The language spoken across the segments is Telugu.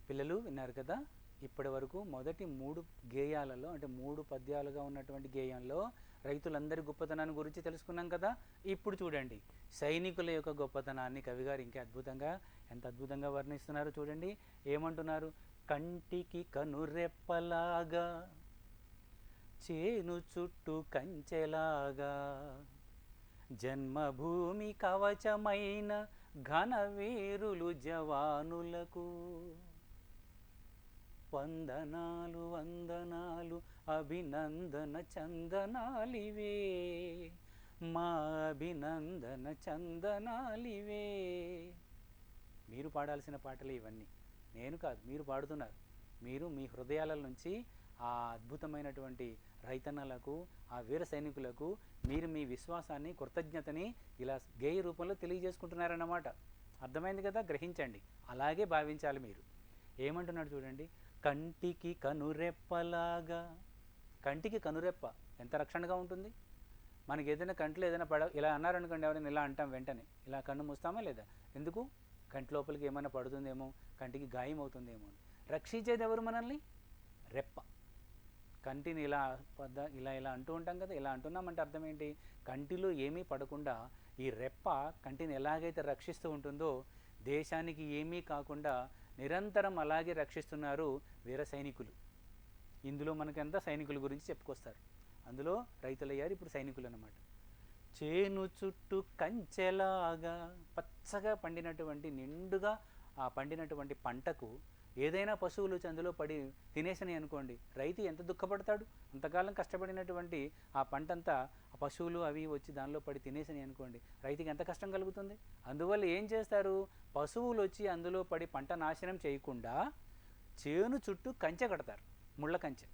పిల్లలు విన్నారు కదా, ఇప్పటి వరకు మొదటి 3 గేయాలలో అంటే 3 పద్యాలుగా ఉన్నటువంటి గేయంలో రైతులందరి గొప్పతనాన్ని గురించి తెలుసుకున్నాం కదా. ఇప్పుడు చూడండి సైనికుల యొక్క గొప్పతనాన్ని కవిగారు ఇంకా అద్భుతంగా ఎంత అద్భుతంగా వర్ణిస్తున్నారు చూడండి. ఏమంటున్నారు? కంటికి కనురెప్పలాగా చేను చుట్టూ కంచెలాగా జన్మభూమి కవచమైన ఘనవీరులు జవానులకు వందనాలు వందనాలు అభినందన చందనాలివే, మా అభినందన చందనాలివే. మీరు పాడాల్సిన పాటలు ఇవన్నీ, నేను కాదు, మీరు పాడుతున్నారు. మీరు మీ హృదయాల నుంచి ఆ అద్భుతమైనటువంటి రైతన్నలకు, ఆ వీర సైనికులకు మీరు మీ విశ్వాసాన్ని, కృతజ్ఞతని ఇలా గేయ రూపంలో తెలియజేసుకుంటున్నారన్నమాట. అర్థమైంది కదా? గ్రహించండి, అలాగే భావించాలి మీరు. ఏమంటున్నాడు చూడండి, కంటికి కనురెప్పలాగా. కంటికి కనురెప్ప ఎంత రక్షణగా ఉంటుంది. మనకి ఏదైనా కంట్లో ఏదైనా ఇలా అన్నారనుకోండి, ఎవరైనా ఇలా అంటాం, వెంటనే ఇలా కన్ను మూస్తామా లేదా? ఎందుకు? కంటి లోపలికి ఏమైనా పడుతుందేమో, కంటికి గాయం అవుతుందేమో. రక్షించేది ఎవరు మనల్ని? రెప్ప. కంటిని ఇలా ఇలా ఇలా అంటూ ఉంటాం కదా, ఇలా అంటున్నామంటే అర్థం ఏంటి? కంటిలో ఏమీ పడకుండా ఈ రెప్ప కంటిని ఎలాగైతే రక్షిస్తూ ఉంటుందో, దేశానికి ఏమీ కాకుండా నిరంతరం అలాగే రక్షిస్తున్నారు వీర సైనికులు. ఇందులో మనకంతా సైనికుల గురించి చెప్పుకొస్తారు. అందులో రైతులయ్యారు, ఇప్పుడు సైనికులు అన్నమాట. చేను చుట్టూ కంచెలాగా పచ్చగా పండినటువంటి, నిండుగా ఆ పండినటువంటి పంటకు ఏదైనా పశువులు అందులో పడి తినేసని అనుకోండి, రైతు ఎంత దుఃఖపడతాడు? అంతకాలం కష్టపడినటువంటి ఆ పంటంతా ఆ పశువులు అవి వచ్చి దానిలో పడి తినేసని అనుకోండి, రైతుకి ఎంత కష్టం కలుగుతుంది? అందువల్ల ఏం చేస్తారు? పశువులు వచ్చి అందులో పడి పంట నాశనం చేయకుండా చేను చుట్టూ కంచె కడతారు, ముళ్ళ కంచె.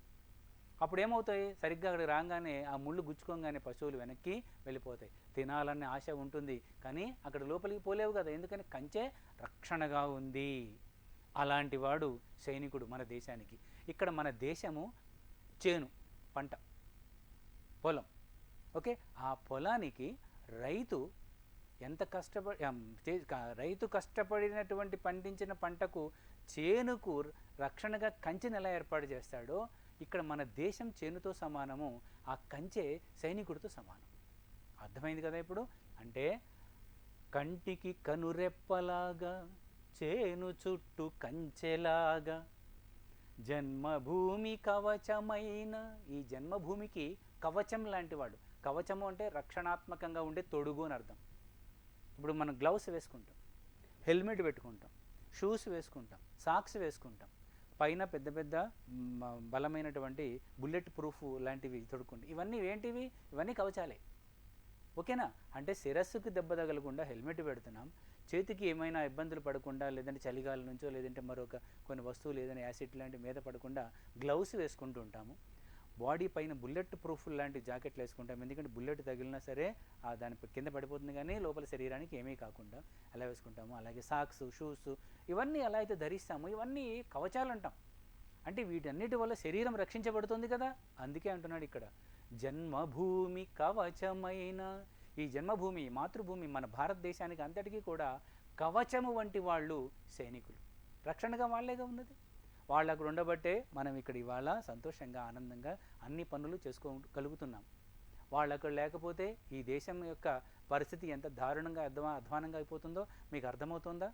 అప్పుడు ఏమవుతాయి? సరిగ్గా అక్కడికి రాగానే ఆ ముళ్ళు గుచ్చుకోగానే పశువులు వెనక్కి వెళ్ళిపోతాయి. తినాలనే ఆశ ఉంటుంది కానీ అక్కడ లోపలికి పోలేవు కదా, ఎందుకని కంచె రక్షణగా ఉంది. అలాంటి వాడు సైనికుడు మన దేశానికి. ఇక్కడ మన దేశము చేను, పంట, పొలం. ఓకే, ఆ పొలానికి రైతు ఎంత రైతు కష్టపడినటువంటి పండించిన పంటకు, చేనుకు రక్షణగా కంచెను ఎలా ఏర్పాటు చేస్తాడో, ఇక్కడ మన దేశం చేనుతో సమానము, ఆ కంచె సైనికుడితో సమానం. అర్థమైంది కదా ఇప్పుడు? అంటే కంటికి కనురెప్పలాగా చేను చుట్టూ కంచెలాగా జన్మభూమి కవచమైన, ఈ జన్మభూమికి కవచం లాంటి వాడు. కవచము అంటే రక్షణాత్మకంగా ఉండే తొడుగు అని అర్థం. ఇప్పుడు మనం గ్లౌస్ వేసుకుంటాం, హెల్మెట్ పెట్టుకుంటాం, షూస్ వేసుకుంటాం, సాక్స్ వేసుకుంటాం, పైన పెద్ద పెద్ద బలమైనటువంటి బుల్లెట్ ప్రూఫ్ లాంటివి తొడుక్కుంటాం. ఇవన్నీ ఏంటివి? ఇవన్నీ కవచాలే. ఓకేనా? అంటే శిరస్సుకు దెబ్బ తగలకుండా హెల్మెట్ పెడుతున్నాం, చేతికి ఏమైనా ఇబ్బందులు పడకుండా, లేదంటే చలిగాలి నుంచో లేదంటే మరొక కొన్ని వస్తువులు ఏదైనా యాసిడ్ లాంటి మీద పడకుండా గ్లౌస్ వేసుకుంటూ ఉంటాము. బాడీ పైన బుల్లెట్ ప్రూఫ్ లాంటి జాకెట్లు వేసుకుంటాం, ఎందుకంటే బుల్లెట్ తగిలినా సరే దాని కింద పడిపోతుంది కానీ లోపల శరీరానికి ఏమీ కాకుండా అలా వేసుకుంటాము. అలాగే సాక్స్, షూస్, ఇవన్నీ ఎలా అయితే ధరిస్తామో ఇవన్నీ కవచాలు అంటాం. అంటే వీటన్నిటి వల్ల శరీరం రక్షించబడుతుంది కదా. అందుకే అంటున్నాడు ఇక్కడ, జన్మభూమి కవచమైన. ఈ జన్మభూమి, మాతృభూమి, మన భారతదేశానికి అంతటికీ కూడా కవచము వంటి వాళ్ళు సైనికులు. రక్షణగా వాళ్ళేగా ఉన్నది. వాళ్ళు అక్కడ ఉండబట్టే మనం ఇక్కడ ఇవాళ సంతోషంగా, ఆనందంగా అన్ని పనులు చేసుకోగలుగుతున్నాం. వాళ్ళు అక్కడ లేకపోతే ఈ దేశం యొక్క పరిస్థితి ఎంత దారుణంగా అధ్వానంగా అయిపోతుందో మీకు అర్థమవుతుందా?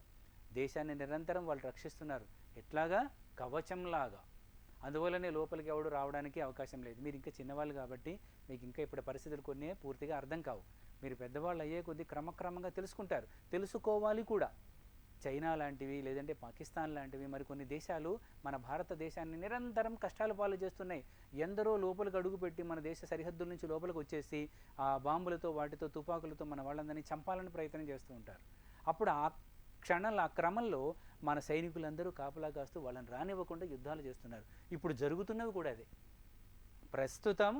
దేశాన్ని నిరంతరం వాళ్ళు రక్షిస్తున్నారు. ఎట్లాగా? కవచంలాగా. అందువల్లనే లోపలికి ఎవడు రావడానికి అవకాశం లేదు. మీరు ఇంకా చిన్నవాళ్ళు కాబట్టి మీకు ఇంకా ఇప్పుడు పరిస్థితులు కొన్ని పూర్తిగా అర్థం కావు. మీరు పెద్దవాళ్ళు అయ్యే కొద్దీ క్రమక్రమంగా తెలుసుకుంటారు, తెలుసుకోవాలి కూడా. చైనా లాంటివి, లేదంటే పాకిస్తాన్ లాంటివి మరికొన్ని దేశాలు మన భారతదేశాన్ని నిరంతరం కష్టాల పాలు చేస్తున్నాయి. ఎందరో లోపలికి అడుగుపెట్టి మన దేశ సరిహద్దుల నుంచి లోపలికి వచ్చేసి ఆ బాంబులతో, వాటితో, తుపాకులతో మన వాళ్ళందరినీ చంపాలని ప్రయత్నం చేస్తూ ఉంటారు. అప్పుడు ఆ క్రమంలో మన సైనికులందరూ కాపలా కాస్తూ వాళ్ళని రానివ్వకుండా యుద్ధాలు చేస్తున్నారు. ఇప్పుడు జరుగుతున్నవి కూడా అదే. ప్రస్తుతం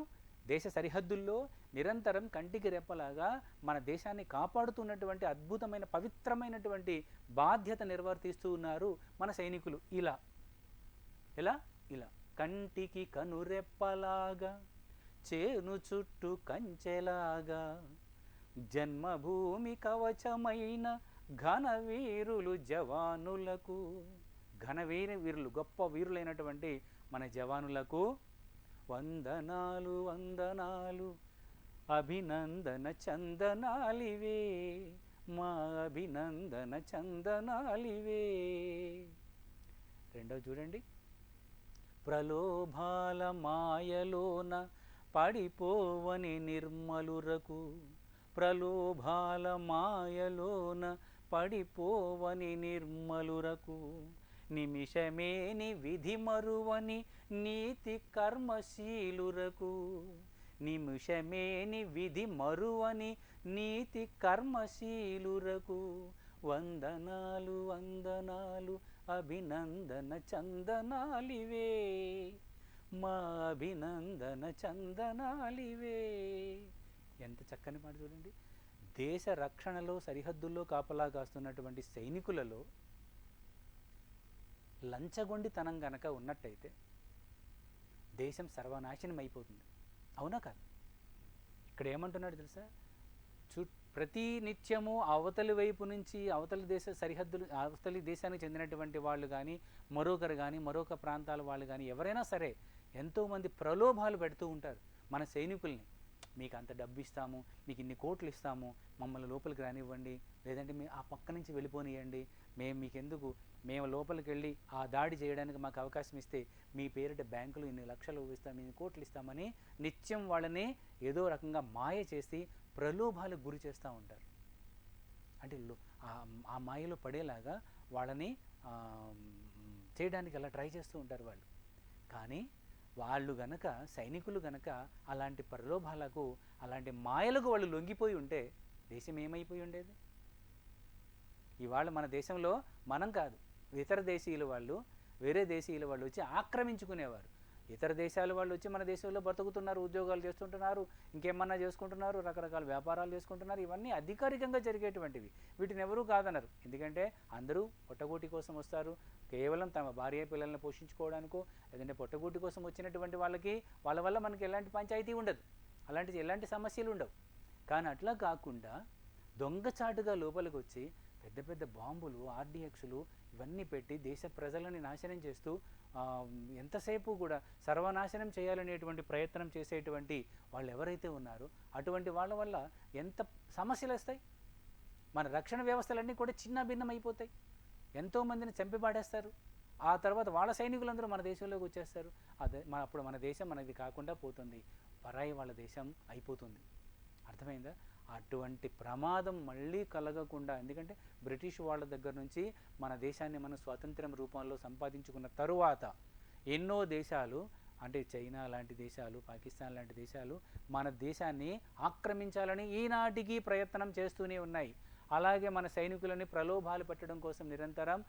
దేశ సరిహద్దుల్లో నిరంతరం కంటికి రెప్పలాగా మన దేశాన్ని కాపాడుతున్నటువంటి అద్భుతమైన, పవిత్రమైనటువంటి బాధ్యత నిర్వర్తిస్తూ ఉన్నారు మన సైనికులు. ఇలా కంటికి కనురెప్పలాగా చేను చుట్టూ కంచెలాగా జన్మభూమి కవచమైన ఘనవీరులు జవానులకు. వీరులు, గొప్ప వీరులైనటువంటి మన జవానులకు వందనాలు వందనాలు, అభినందన చందనాలివే, మా అభినందన చందనాలివే. రెండో చూడండి, ప్రలోభాల మాయలోన పడిపోవని నిర్మలురకు, ప్రలోభాల మాయలోన పడిపోవని నిర్మలురకు, నిమిషమేని విధి మరువని నీతి కర్మశీలురకు, నిమిషమేని విధి మరువని నీతి కర్మశీలురకు, వందనాలు వందనాలు, అభినందన చందనాలివే, మా అభినందన చందనాలివే. ఎంత చక్కని మాట చూడండి. దేశ రక్షణలో, సరిహద్దుల్లో కాపలా కాస్తున్నటువంటి సైనికులలో లంచగొండితనం గనక ఉన్నట్టయితే దేశం సర్వనాశనం అయిపోతుంది. అవునా కాదు? ఇక్కడ ఏమంటున్నాడు తెలుసా? ప్రతి నిత్యము అవతలి వైపు నుంచి, అవతలి దేశ సరిహద్దులు, అవతలి దేశానికి చెందినటువంటి వాళ్ళు కానీ, మరొకరు కానీ, మరొక ప్రాంతాల వాళ్ళు కానీ, ఎవరైనా సరే ఎంతోమంది ప్రలోభాలు పెడుతూ ఉంటారు మన సైనికుల్ని. మీకు అంత డబ్బు ఇస్తాము, మీకు ఇన్ని కోట్లు ఇస్తాము, మమ్మల్ని లోపలికి రానివ్వండి, లేదంటే మీ ఆ పక్క నుంచి వెళ్ళిపోనియండి, మేము మీకెందుకు, మేము లోపలికి వెళ్ళి ఆ దాడి చేయడానికి మాకు అవకాశం ఇస్తే మీ పేరిట బ్యాంకులు ఇన్ని లక్షలు ఇస్తాం, ఇన్ని కోట్లు ఇస్తామని నిత్యం వాళ్ళని ఏదో రకంగా మాయ చేసి ప్రలోభాలకు గురి చేస్తూ ఉంటారు. అంటే ఆ మాయలో పడేలాగా వాళ్ళని చేయడానికి అలా ట్రై చేస్తూ ఉంటారు వాళ్ళు. కానీ వాళ్ళు గనక, సైనికులు గనక అలాంటి ప్రలోభాలకు, అలాంటి మాయలకు వాళ్ళు లొంగిపోయి ఉంటే దేశం ఏమైపోయి ఉండేది? ఇవాళ మన దేశంలో మనం కాదు, ఇతర దేశీయుల వాళ్ళు, వేరే దేశీయుల వాళ్ళు వచ్చి ఆక్రమించుకునేవారు. ఇతర దేశాల వాళ్ళు వచ్చి మన దేశంలో బతుకుతున్నారు, ఉద్యోగాలు చేస్తుంటున్నారు, ఇంకేమన్నా చేసుకుంటున్నారు, రకరకాల వ్యాపారాలు చేసుకుంటున్నారు. ఇవన్నీ అధికారికంగా జరిగేటువంటివి. వీటిని ఎవరూ కాదన్నారు. ఎందుకంటే అందరూ పొట్టగూటి కోసం వస్తారు. కేవలం తమ భార్య పిల్లల్ని పోషించుకోవడానికో, లేదంటే పొట్టగూటి కోసం వచ్చినటువంటి వాళ్ళకి వాళ్ళ వల్ల మనకి ఎలాంటి పంచాయతీ ఉండదు, ఎలాంటి సమస్యలు ఉండవు. కానీ అట్లా కాకుండా దొంగచాటుగా లోపలికి వచ్చి పెద్ద పెద్ద బాంబులు, ఆర్డిఎక్స్లు ఇవన్నీ పెట్టి దేశ ప్రజలని నాశనం చేస్తూ ఎంతసేపు కూడా సర్వనాశనం చేయాలనేటువంటి ప్రయత్నం చేసేటువంటి వాళ్ళు ఎవరైతే ఉన్నారో అటువంటి వాళ్ళ వల్ల ఎంత సమస్యలు వస్తాయి. మన రక్షణ వ్యవస్థలన్నీ కూడా చిన్న భిన్నమైపోతాయి. ఎంతోమందిని చంపిపాడేస్తారు. ఆ తర్వాత వాళ్ళ సైనికులందరూ మన దేశంలోకి వచ్చేస్తారు. అప్పుడు మన దేశం మనది కాకుండా పోతుంది, పరాయి వాళ్ళ దేశం అయిపోతుంది. అర్థమైందా? అటువంటి ప్రమాదం మళ్ళీ కలగకుండా, ఎందుకంటే బ్రిటిష్ వాళ్ళ దగ్గర నుంచి మన దేశాన్ని మనం స్వాతంత్ర్యం రూపంలో సంపాదించుకున్న తరువాత ఎన్నో దేశాలు, అంటే చైనా లాంటి దేశాలు, పాకిస్తాన్ లాంటి దేశాలు మన దేశాన్ని ఆక్రమించాలని ఈనాటికి ప్రయత్నం చేస్తూనే ఉన్నాయి. అలాగే మన సైనికులని ప్రలోభాలు పెట్టడం కోసం నిరంతరం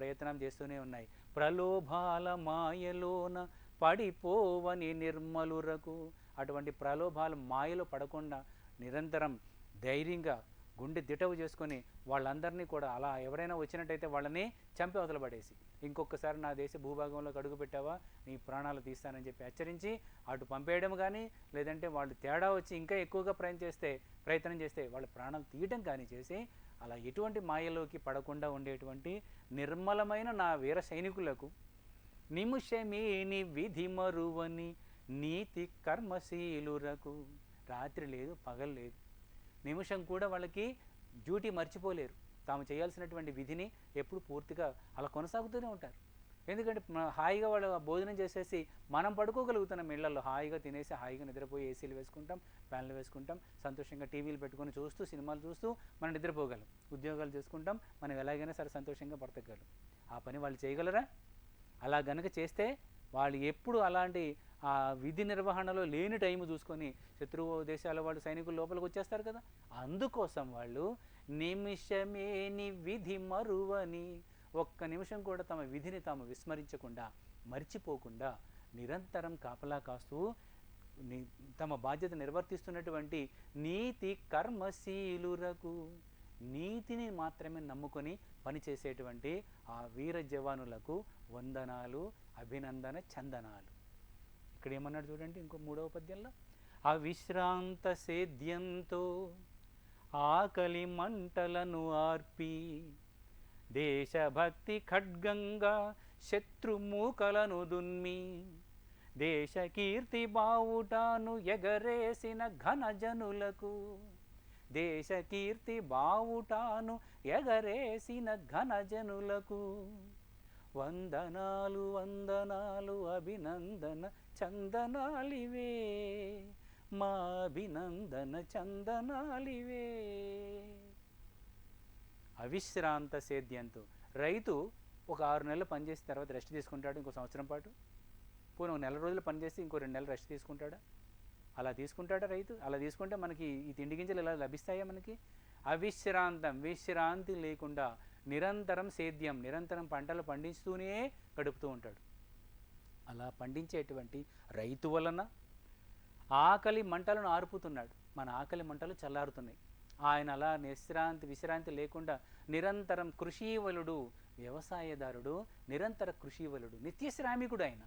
ప్రయత్నం చేస్తూనే ఉన్నాయి. ప్రలోభాల మాయలోన పడిపోవని నిర్మలురకు, అటువంటి ప్రలోభాలు మాయలో పడకుండా నిరంతరం ధైర్యంగా గుండె దిటవు చేసుకొని వాళ్ళందరినీ కూడా అలా ఎవరైనా వచ్చినట్టయితే వాళ్ళని చంపి అవతల పడేసి, ఇంకొకసారి నా దేశ భూభాగంలోకి అడుగు పెట్టావా నీ ప్రాణాలు తీస్తానని చెప్పి హెచ్చరించి అటు పంపేయడం కానీ, లేదంటే వాళ్ళు తేడా వచ్చి ఇంకా ఎక్కువగా ప్రయత్నం చేస్తే వాళ్ళ ప్రాణాలు తీయటం కానీ చేసి, అలా ఎటువంటి మాయలోకి పడకుండా ఉండేటువంటి నిర్మలమైన నా వీర సైనికులకు నిమిషమేని విధి మరువని నీతి కర్మశీలురకు, రాత్రి లేదు పగలు లేదు, నిమిషం కూడా వాళ్ళకి డ్యూటీ మర్చిపోలేరు. తాము చేయాల్సినటువంటి విధిని ఎప్పుడు పూర్తిగా అలా కొనసాగుతూనే ఉంటారు. ఎందుకంటే హాయిగా వాళ్ళు భోజనం చేసేసి మనం పడుకోగలుగుతున్నాం ఇళ్లలో, హాయిగా తినేసి హాయిగా నిద్రపోయి ఏసీలు వేసుకుంటాం, ఫ్యాన్లు వేసుకుంటాం, సంతోషంగా టీవీలు పెట్టుకొని చూస్తూ సినిమాలు చూస్తూ మనం నిద్రపోగలం, ఉద్యోగాలు చేసుకుంటాం, మనం ఎలాగైనా సరే సంతోషంగా బ్రతకగలం. ఆ పని వాళ్ళు చేయగలరా? అలా గనక చేస్తే వాళ్ళు ఎప్పుడు అలాంటి ఆ విధి నిర్వహణలో లేని టైం చూసుకొని శత్రువు దేశాల వాళ్ళు సైనికులు లోపలికి వచ్చేస్తారు కదా. అందుకోసం వాళ్ళు నిమిషమేని విధి మరువని, ఒక్క నిమిషం కూడా తమ విధిని తాము విస్మరించకుండా, మర్చిపోకుండా నిరంతరం కాపలా కాస్తూ తమ బాధ్యత నిర్వర్తిస్తున్నటువంటి నీతి కర్మశీలురకు, నీతిని మాత్రమే నమ్ముకొని పనిచేసేటువంటి ఆ వీర జవానులకు వందనాలు, అభినందన చందనాలు. ఇక్కడ ఏమన్నాడు చూడండి ఇంకో 3వ పద్యంలో, అవిశ్రాంత సేద్యంతో ఆకలి మంటలను ఆర్పి దేశభక్తి ఖడ్గంగా శత్రుమూకలను దున్మి దేశకీర్తి బావుటాను ఎగరేసిన ఘనజనులకు దేశకీర్తి బావుటాను ఎగరేసిన ఘనజనులకు వందనాలు వందనాలు అభినందన చందనాలివే మా అభినందన చందనాలివే. అవిశ్రాంత సేద్యంతో రైతు ఒక 6 నెలలు పనిచేసిన తర్వాత రెస్ట్ తీసుకుంటాడు, ఇంకో సంవత్సరం పాటు. పోనీ ఒక నెల రోజులు పనిచేసి ఇంకో 2 నెలలు రెస్ట్ తీసుకుంటాడా? అలా తీసుకుంటాడా రైతు? అలా తీసుకుంటే మనకి ఈ తిండి గింజలు ఎలా లభిస్తాయా మనకి? అవిశ్రాంతం, విశ్రాంతి లేకుండా నిరంతరం సేద్యం, నిరంతరం పంటలు పండిస్తూనే గడుపుతూ ఉంటాడు. అలా పండించేటువంటి రైతు వలన ఆకలి మంటలను ఆర్పుతున్నాడు. మన ఆకలి మంటలు చల్లారుతున్నాయి. ఆయన అలా విశ్రాంతి లేకుండా నిరంతరం కృషీవలుడు, వ్యవసాయదారుడు, నిరంతర కృషీవలుడు, నిత్యశ్రామికుడు. ఆయన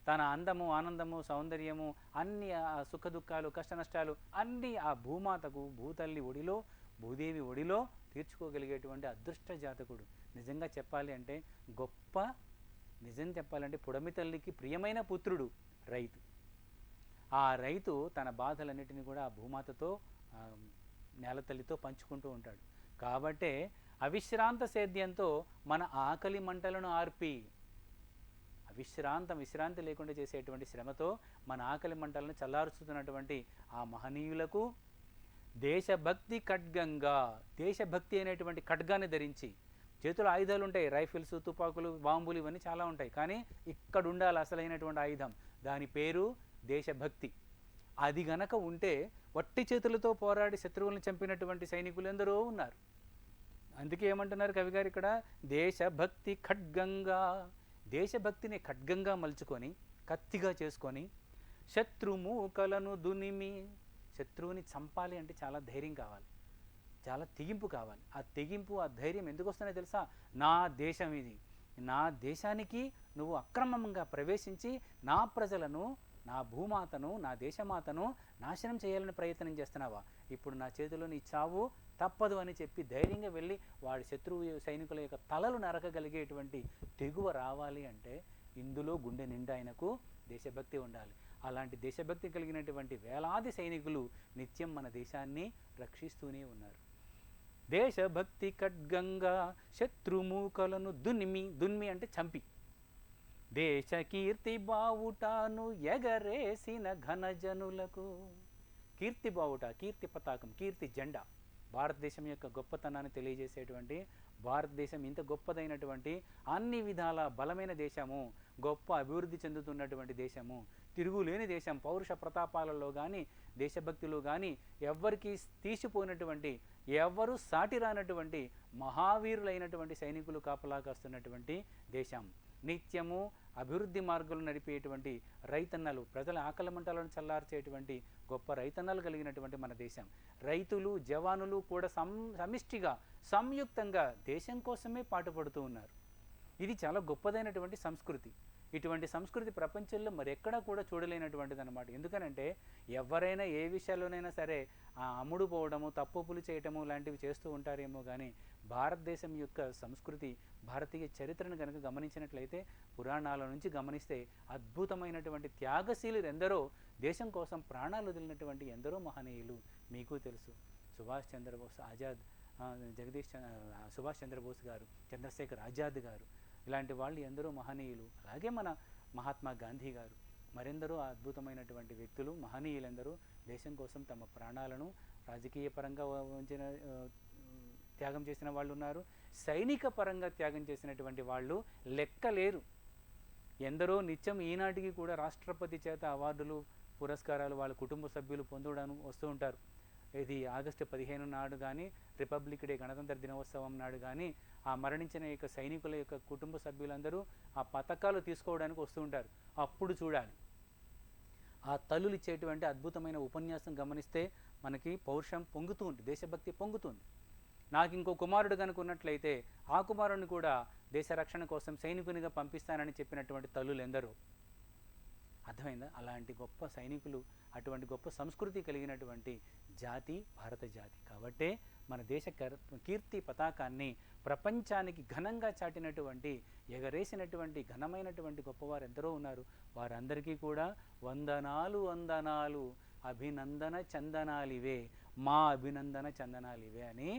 తన అందము, ఆనందము, సౌందర్యము, అన్ని సుఖ దుఃఖాలు, కష్ట నష్టాలు అన్నీ ఆ భూమాతకు, భూతల్లి ఒడిలో, భూదేవి ఒడిలో తీర్చుకోగలిగేటువంటి అదృష్ట జాతకుడు. నిజంగా చెప్పాలి అంటే గొప్ప, నిజం చెప్పాలంటే పుడమి తల్లికి ప్రియమైన పుత్రుడు రైతు. ఆ రైతు తన బాధలన్నిటినీ కూడా ఆ భూమాతతో, నేలతల్లితో పంచుకుంటూ ఉంటాడు. కాబట్టే అవిశ్రాంత సేద్యంతో మన ఆకలి మంటలను ఆర్పి, విశ్రాంతి లేకుండా చేసేటువంటి శ్రమతో మన ఆకలి మంటలను చల్లారుస్తున్నటువంటి ఆ మహనీయులకు దేశభక్తి ఖడ్గంగా, దేశభక్తి అనేటువంటి ఖడ్గాన్ని ధరించి, చేతులు ఆయుధాలు ఉంటాయి, రైఫిల్స్, తుపాకులు, బాంబులు ఇవన్నీ చాలా ఉంటాయి. కానీ ఇక్కడ ఉండాలి అసలైనటువంటి ఆయుధం, దాని పేరు దేశభక్తి. అది గనక ఉంటే వట్టి చేతులతో పోరాడి శత్రువులను చంపినటువంటి సైనికులు ఎందరో ఉన్నారు. అందుకే ఏమంటున్నారు కవిగారు ఇక్కడ, దేశభక్తి ఖడ్గంగా, దేశభక్తిని ఖడ్గంగా మలుచుకొని, కత్తిగా చేసుకొని, శత్రుమూకలను దునిమి, శత్రువుని చంపాలి అంటే చాలా ధైర్యం కావాలి, చాలా తెగింపు కావాలి. ఆ తెగింపు, ఆ ధైర్యం ఎందుకు వస్తున్నాయో తెలుసా? నా దేశం ఇది, నా దేశానికి నువ్వు అక్రమంగా ప్రవేశించి నా ప్రజలను, నా భూమాతను, నా దేశమాతను నాశనం చేయాలని ప్రయత్నం చేస్తున్నావా? ఇప్పుడు నా చేతిలో నీ చావు తప్పదు అని చెప్పి ధైర్యంగా వెళ్ళి వాడి శత్రువు సైనికుల యొక్క తలలు నరకగలిగేటువంటి తెగువ రావాలి అంటే ఇందులో గుండె నిండా ఆయనకు దేశభక్తి ఉండాలి. అలాంటి దేశభక్తి కలిగినటువంటి వేలాది సైనికులు నిత్యం మన దేశాన్ని రక్షిస్తూనే ఉన్నారు. దేశభక్తి ఖడ్గంగా శత్రుమూకలను దున్మి అంటే చంపి, దేశ కీర్తి బావుటాను ఎగరేసిన ఘనజనులకు. కీర్తి బావుట, కీర్తి పతాకం, కీర్తి జెండా, భారతదేశం యొక్క గొప్పతనాన్ని తెలియజేసేటువంటి, భారతదేశం ఇంత గొప్పదైనటువంటి, అన్ని విధాల బలమైన దేశము, గొప్ప అభివృద్ధి చెందుతున్నటువంటి దేశము, తిరుగులేని దేశం, పౌరుష ప్రతాపాలలో కానీ దేశభక్తిలో కానీ ఎవ్వరికి తీసిపోయినటువంటి, ఎవ్వరూ సాటి రానటువంటి మహావీరులైనటువంటి సైనికులు కాపలా కాస్తున్నటువంటి దేశం. నిత్యము అభివృద్ధి మార్గాలు నడిపేటువంటి రైతన్నలు, ప్రజల ఆకలి మంటలను చల్లార్చేటువంటి గొప్ప రైతన్నలు కలిగినటువంటి మన దేశం. రైతులు, జవానులు కూడా సమిష్టిగా, సంయుక్తంగా దేశం కోసమే పాటుపడుతూ ఉన్నారు. ఇది చాలా గొప్పదైనటువంటి సంస్కృతి. ఇటువంటి సంస్కృతి ప్రపంచంలో మరెక్కడా కూడా చూడలేనటువంటిది అనమాట. ఎందుకనంటే ఎవరైనా ఏ విషయాల్లోనైనా సరే అమ్ముడు పోవడము, తప్పులు చేయటము లాంటివి చేస్తూ ఉంటారేమో కానీ భారతదేశం యొక్క సంస్కృతి, భారతీయ చరిత్రను కనుక గమనించినట్లయితే, పురాణాల నుంచి గమనిస్తే అద్భుతమైనటువంటి త్యాగశీలులు ఎందరో, దేశం కోసం ప్రాణాలు వదిలినటువంటి ఎందరో మహనీయులు మీకు తెలుసు. సుభాష్ చంద్రబోస్ ఆజాద్, సుభాష్ చంద్రబోస్ గారు, చంద్రశేఖర్ ఆజాద్ గారు, ఇలాంటి వాళ్ళు ఎందరో మహనీయులు. అలాగే మన మహాత్మా గాంధీ గారు, మరెందరో అద్భుతమైనటువంటి వ్యక్తులు, మహనీయులందరూ దేశం కోసం తమ ప్రాణాలను రాజకీయ పరంగా త్యాగం చేసిన వాళ్ళు ఉన్నారు, సైనిక పరంగా త్యాగం చేసినటువంటి వాళ్ళు లెక్కలేరు. ఎందరో నిత్యం ఈనాటికి కూడా రాష్ట్రపతి చేత అవార్డులు, పురస్కారాలు వాళ్ళ కుటుంబ సభ్యులు పొందడానికి వస్తూ ఉంటారు. ఇది ఆగస్టు 15 నాడు కానీ, రిపబ్లిక్ డే, గణతంత్ర దినోత్సవం నాడు కానీ ఆ మరణించిన యొక్క సైనికుల యొక్క కుటుంబ సభ్యులందరూ ఆ పథకాలు తీసుకోవడానికి వస్తూ ఉంటారు. అప్పుడు చూడాలి ఆ తల్లులు ఇచ్చేటువంటి అద్భుతమైన ఉపన్యాసం గమనిస్తే మనకి పౌరుషం పొంగుతూ ఉంటుంది, దేశభక్తి పొంగుతుంది. నాకు ఇంకో కుమారుడు కనుక ఉన్నట్లయితే ఆ కుమారుడిని కూడా దేశ రక్షణ కోసం సైనికునిగా పంపిస్తానని చెప్పినటువంటి తల్లులు ఎందరో. అర్థమైందా? అలాంటి గొప్ప సైనికులు, అటువంటి గొప్ప సంస్కృతి కలిగినటువంటి జాతి భారత జాతి. కాబట్టే మన దేశ కీర్తి పతాకాన్ని ప్రపంచానికి ఘనంగా చాటినటువంటి, ఎగరేసినటువంటి ఘనమైనటువంటి గొప్పవారు ఎందరో ఉన్నారు. వారందరికీ కూడా వందనాలు వందనాలు, అభినందన చందనాలివే, మా అభినందన చందనాలివే అని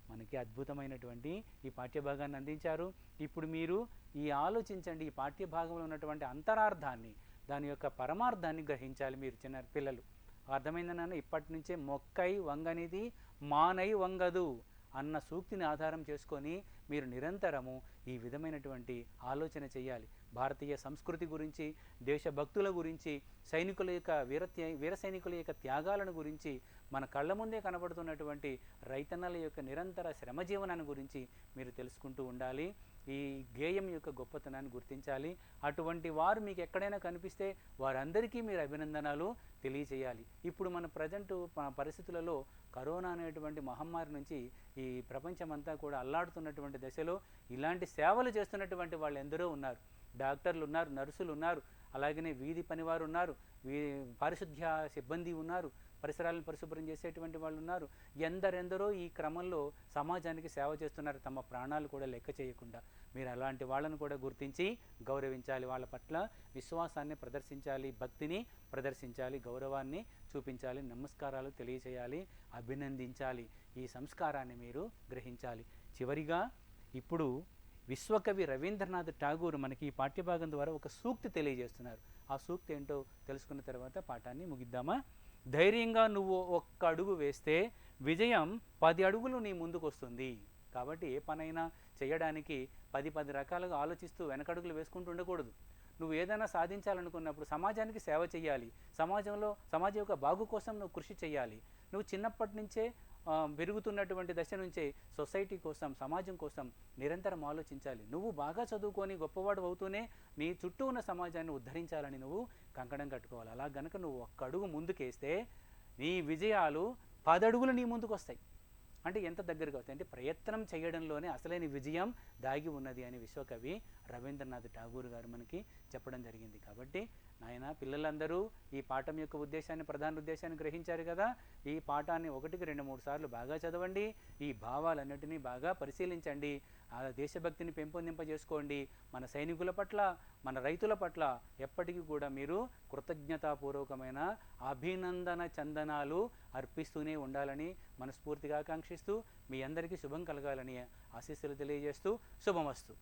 మనకి అద్భుతమైనటువంటి ఈ పాఠ్యభాగాన్ని అందించారు. ఇప్పుడు మీరు ఈ ఆలోచించండి, ఈ పాఠ్యభాగంలో ఉన్నటువంటి అంతరార్థాన్ని, దాని యొక్క పరమార్థాన్ని గ్రహించాలి మీరు చిన్న పిల్లలు. అర్థమైందన్నాను. ఇప్పటి నుంచే మొక్కై వంగనిది మానై వంగదు అన్న సూక్తిని ఆధారం చేసుకొని మీరు నిరంతరము ఈ విధమైనటువంటి ఆలోచన చేయాలి. భారతీయ సంస్కృతి గురించి, దేశభక్తుల గురించి, సైనికుల యొక్క వీర సైనికుల యొక్క త్యాగాలను గురించి, మన కళ్ళ ముందే కనబడుతున్నటువంటి రైతన్నల యొక్క నిరంతర శ్రమజీవనాన్ని గురించి మీరు తెలుసుకుంటూ ఉండాలి. ఈ గేయం యొక్క గొప్పతనాన్ని గుర్తించాలి. అటువంటి వారు మీకు ఎక్కడైనా కనిపిస్తే వారందరికీ మీరు అభినందనలు తెలియజేయాలి. ఇప్పుడు మన ప్రజెంట్ పరిస్థితులలో కరోనా అనేటువంటి మహమ్మారి నుంచి ఈ ప్రపంచమంతా కూడా అల్లాడుతున్నటువంటి దశలో ఇలాంటి సేవలు చేస్తున్నటువంటి వాళ్ళు ఎందరో ఉన్నారు. డాక్టర్లు ఉన్నారు, నర్సులు ఉన్నారు, అలాగనే వీధి పనివారు ఉన్నారు, పారిశుద్ధ్య సిబ్బంది ఉన్నారు, పరిసరాలను పరిశుభ్రం చేసేటువంటి వాళ్ళు ఉన్నారు. ఎందరెందరో ఈ క్రమంలో సమాజానికి సేవ చేస్తున్నారు, తమ ప్రాణాలు కూడా లెక్క చేయకుండా. మీరు అలాంటి వాళ్ళను కూడా గుర్తించి గౌరవించాలి, వాళ్ళ పట్ల విశ్వాసాన్ని ప్రదర్శించాలి, భక్తిని ప్రదర్శించాలి, గౌరవాన్ని చూపించాలి, నమస్కారాలు తెలియచేయాలి, అభినందించాలి. ఈ సంస్కారాన్ని మీరు గ్రహించాలి. చివరిగా ఇప్పుడు విశ్వకవి రవీంద్రనాథ్ ఠాగూర్ మనకి ఈ పాఠ్యభాగం ద్వారా ఒక సూక్తి తెలియజేస్తున్నారు. ఆ సూక్తి ఏంటో తెలుసుకున్న తర్వాత పాఠాన్ని ముగిద్దామా? ధైర్యంగా నువ్వు ఒక్క అడుగు వేస్తే విజయం 10 అడుగులు నీ ముందుకు వస్తుంది. కాబట్టి ఏ పనైనా చేయడానికి 10 రకాలుగా ఆలోచిస్తూ వెనకడుగులు వేసుకుంటూ ఉండకూడదు. నువ్వు ఏదైనా సాధించాలనుకున్నప్పుడు సమాజానికి సేవ చేయాలి, సమాజం యొక్క బాగు కోసం నువ్వు కృషి చేయాలి. నువ్వు చిన్నప్పటి నుంచే పెరుగుతున్నటువంటి దశ నుంచే సొసైటీ కోసం, సమాజం కోసం నిరంతరం ఆలోచించాలి. నువ్వు బాగా చదువుకొని గొప్పవాడు అవుతూనే నీ చుట్టూ ఉన్న సమాజాన్ని ఉద్ధరించాలని నువ్వు కంకణం కట్టుకోవాలి. అలా గనక నువ్వు ఒక్క అడుగు ముందుకేస్తే నీ విజయాలు 10 అడుగులు నీ ముందుకు వస్తాయి. అంటే ఎంత దగ్గరగా వస్తాయి అంటే ప్రయత్నం చేయడంలోనే అసలైన విజయం దాగి ఉన్నది అని విశ్వకవి రవీంద్రనాథ్ ఠాగూర్ గారు మనకి చెప్పడం జరిగింది. కాబట్టి నాయన పిల్లలందరూ ఈ పాఠం యొక్క ఉద్దేశాన్ని, ప్రధాన ఉద్దేశాన్ని గ్రహించారు కదా. ఈ పాఠాన్ని 1కి 2-3 సార్లు బాగా చదవండి. ఈ భావాలన్నిటినీ బాగా పరిశీలించండి. ఆ దేశభక్తిని పెంపొందింపజేసుకోండి. మన సైనికుల పట్ల, మన రైతుల పట్ల ఎప్పటికీ కూడా మీరు కృతజ్ఞతాపూర్వకమైన అభినందన చందనాలు అర్పిస్తూనే ఉండాలని మనస్ఫూర్తిగా ఆకాంక్షిస్తూ మీ అందరికీ శుభం కలగాలని ఆశీస్సులు తెలియజేస్తూ శుభమస్తు.